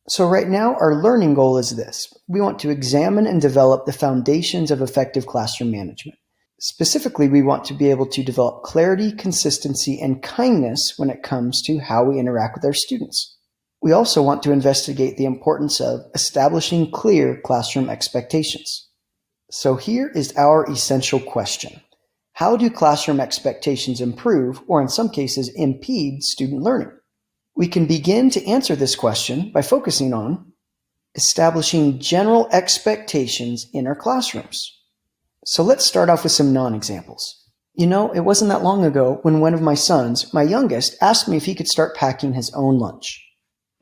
So right now, our learning goal is this. We want to examine and develop the foundations of effective classroom management. Specifically, we want to be able to develop clarity, consistency, and kindness when it comes to how we interact with our students. We also want to investigate the importance of establishing clear classroom expectations. So here is our essential question. How do classroom expectations improve, or in some cases impede, student learning? We can begin to answer this question by focusing on establishing general expectations in our classrooms. So let's start off with some non-examples. It wasn't that long ago when one of my sons, my youngest, asked me if he could start packing his own lunch.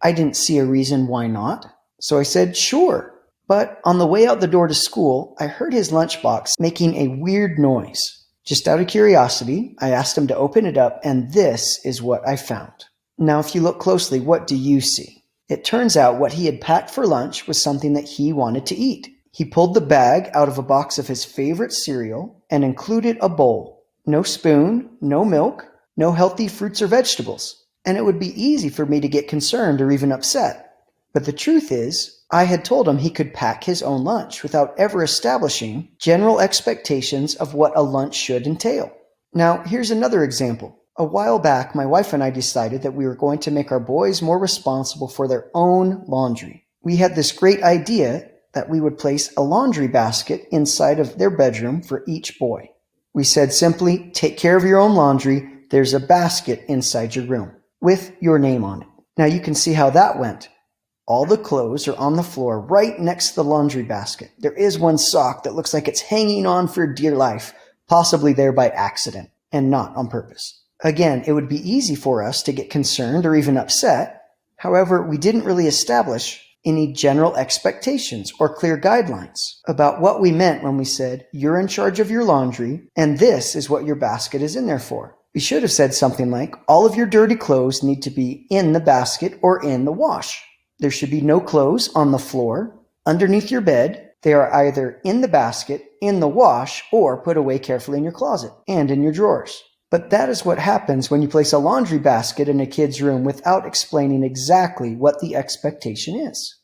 I didn't see a reason why not, so I said sure. But on the way out the door to school, I heard his lunchbox making a weird noise. Just out of curiosity, I asked him to open it up, and this is what I found. Now, if you look closely, what do you see? It turns out what he had packed for lunch was something that he wanted to eat. He pulled the bag out of a box of his favorite cereal and included a bowl. No spoon, no milk, no healthy fruits or vegetables. And it would be easy for me to get concerned or even upset. But the truth is, I had told him he could pack his own lunch without ever establishing general expectations of what a lunch should entail. Now, here's another example. A while back, my wife and I decided that we were going to make our boys more responsible for their own laundry. We had this great idea that we would place a laundry basket inside of their bedroom for each boy. We said simply, take care of your own laundry. There's a basket inside your room with your name on it. Now you can see how that went. All the clothes are on the floor right next to the laundry basket. There is one sock that looks like it's hanging on for dear life, possibly there by accident and not on purpose. Again, it would be easy for us to get concerned or even upset. However, we didn't really establish any general expectations or clear guidelines about what we meant when we said, you're in charge of your laundry, and this is what your basket is in there for. We should have said something like, all of your dirty clothes need to be in the basket or in the wash. There should be no clothes on the floor, underneath your bed. They are either in the basket, in the wash, or put away carefully in your closet and in your drawers. But that is what happens when you place a laundry basket in a kid's room without explaining exactly what the expectation is.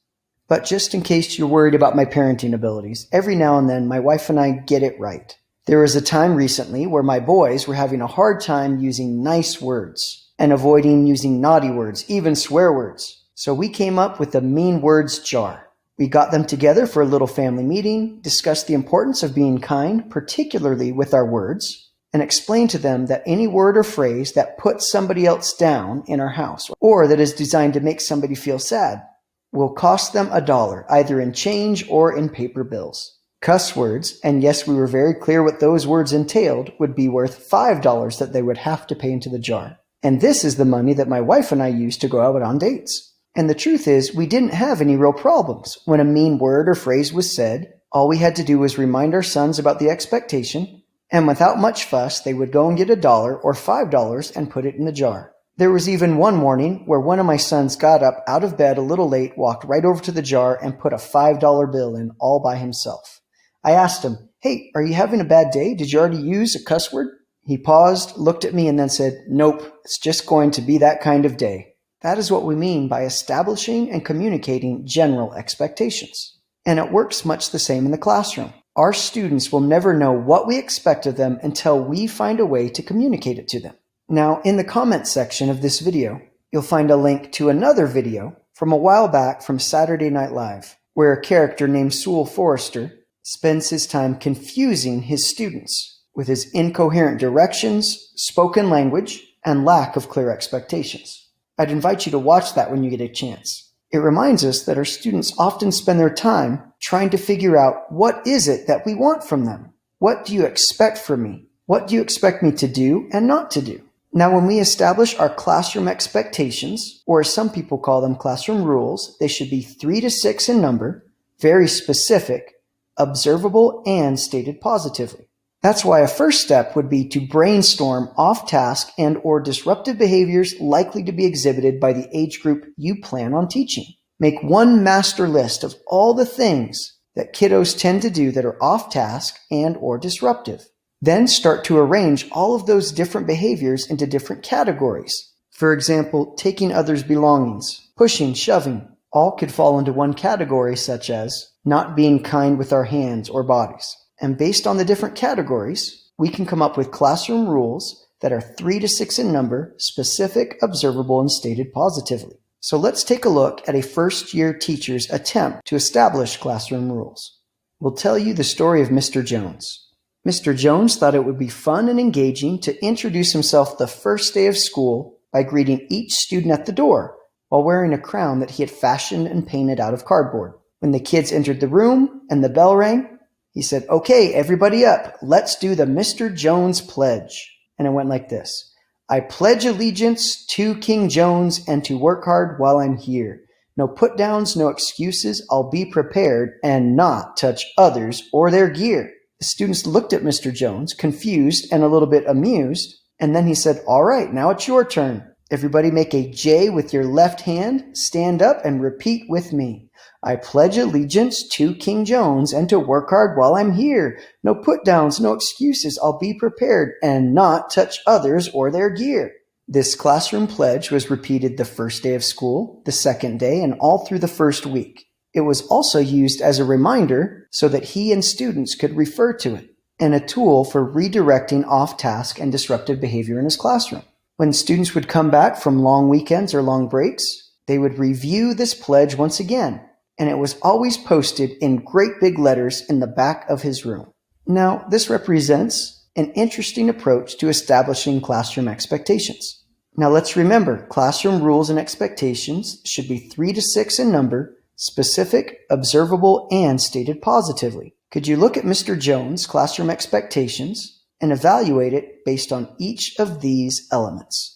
But just in case you're worried about my parenting abilities, every now and then my wife and I get it right. There was a time recently where my boys were having a hard time using nice words and avoiding using naughty words, even swear words. So we came up with a mean words jar. We got them together for a little family meeting, discussed the importance of being kind, particularly with our words, and explain to them that any word or phrase that puts somebody else down in our house or that is designed to make somebody feel sad will cost them $1, either in change or in paper bills. Cuss words, and yes, we were very clear what those words entailed, would be worth $5 that they would have to pay into the jar. And this is the money that my wife and I used to go out on dates. And the truth is, we didn't have any real problems. When a mean word or phrase was said, all we had to do was remind our sons about the expectation, and without much fuss, they would go and get $1 or $5 and put it in the jar. There was even one morning where one of my sons got up out of bed a little late, walked right over to the jar, and put a $5 bill in all by himself. I asked him, hey, are you having a bad day? Did you already use a cuss word? He paused, looked at me, and then said, nope, it's just going to be that kind of day. That is what we mean by establishing and communicating general expectations. And it works much the same in the classroom. Our students will never know what we expect of them until we find a way to communicate it to them. Now, in the comments section of this video, you'll find a link to another video from a while back from Saturday Night Live, where a character named Suel Forrester spends his time confusing his students with his incoherent directions, spoken language, and lack of clear expectations. I'd invite you to watch that when you get a chance. It reminds us that our students often spend their time trying to figure out, what is it that we want from them? What do you expect from me? What do you expect me to do and not to do? Now, when we establish our classroom expectations, or as some people call them classroom rules, they should be 3 to 6 in number, very specific, observable, and stated positively. That's why a first step would be to brainstorm off-task and or disruptive behaviors likely to be exhibited by the age group you plan on teaching. Make one master list of all the things that kiddos tend to do that are off-task and or disruptive. Then start to arrange all of those different behaviors into different categories. For example, taking others' belongings, pushing, shoving, All could fall into one category, such as not being kind with our hands or bodies. And based on the different categories, we can come up with classroom rules that are 3 to 6 in number, specific, observable, and stated positively. So let's take a look at a first-year teacher's attempt to establish classroom rules. We'll tell you the story of Mr. Jones. Mr. Jones thought it would be fun and engaging to introduce himself the first day of school by greeting each student at the door while wearing a crown that he had fashioned and painted out of cardboard. When the kids entered the room and the bell rang, he said, "Okay, everybody up, let's do the Mr. Jones pledge." And it went like this. "I pledge allegiance to King Jones and to work hard while I'm here. No put-downs, no excuses, I'll be prepared and not touch others or their gear." The students looked at Mr. Jones, confused and a little bit amused, and then he said, "All right, now it's your turn. Everybody make a J with your left hand, stand up and repeat with me. I pledge allegiance to King Jones and to work hard while I'm here. No put-downs, no excuses, I'll be prepared and not touch others or their gear." This classroom pledge was repeated the first day of school, the second day, and all through the first week. It was also used as a reminder so that he and students could refer to it, and a tool for redirecting off-task and disruptive behavior in his classroom. When students would come back from long weekends or long breaks, they would review this pledge once again, and it was always posted in great big letters in the back of his room. Now, this represents an interesting approach to establishing classroom expectations. Now, let's remember, classroom rules and expectations should be 3 to 6 in number, specific, observable, and stated positively. Could you look at Mr. Jones' classroom expectations and evaluate it based on each of these elements?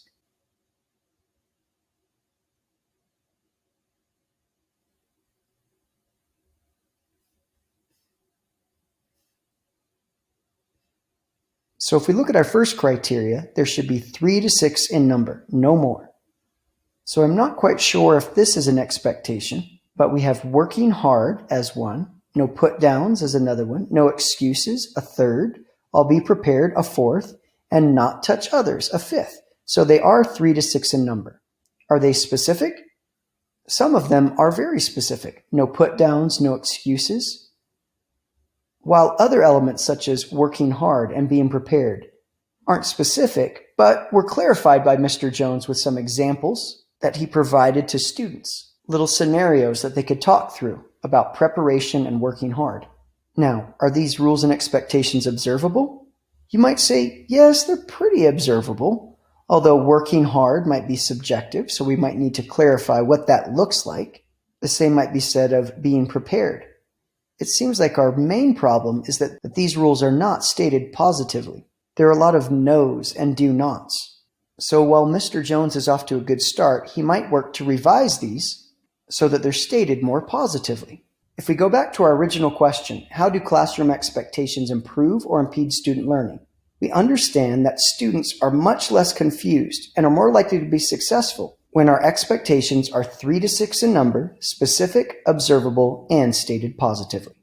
So if we look at our first criteria, there should be 3 to 6 in number, no more. So I'm not quite sure if this is an expectation, but we have working hard as one, no put-downs as another one, no excuses, a third, I'll be prepared, a fourth, and not touch others, a fifth. So they are 3 to 6 in number. Are they specific? Some of them are very specific. No put-downs, no excuses. While other elements such as working hard and being prepared aren't specific, but were clarified by Mr. Jones with some examples that he provided to students, little scenarios that they could talk through about preparation and working hard. Now, are these rules and expectations observable? You might say, yes, they're pretty observable, although working hard might be subjective, so we might need to clarify what that looks like. The same might be said of being prepared. It seems like our main problem is that these rules are not stated positively. There are a lot of no's and do nots. So while Mr. Jones is off to a good start, he might work to revise these so that they're stated more positively. If we go back to our original question, how do classroom expectations improve or impede student learning? We understand that students are much less confused and are more likely to be successful when our expectations are 3 to 6 in number, specific, observable, and stated positively.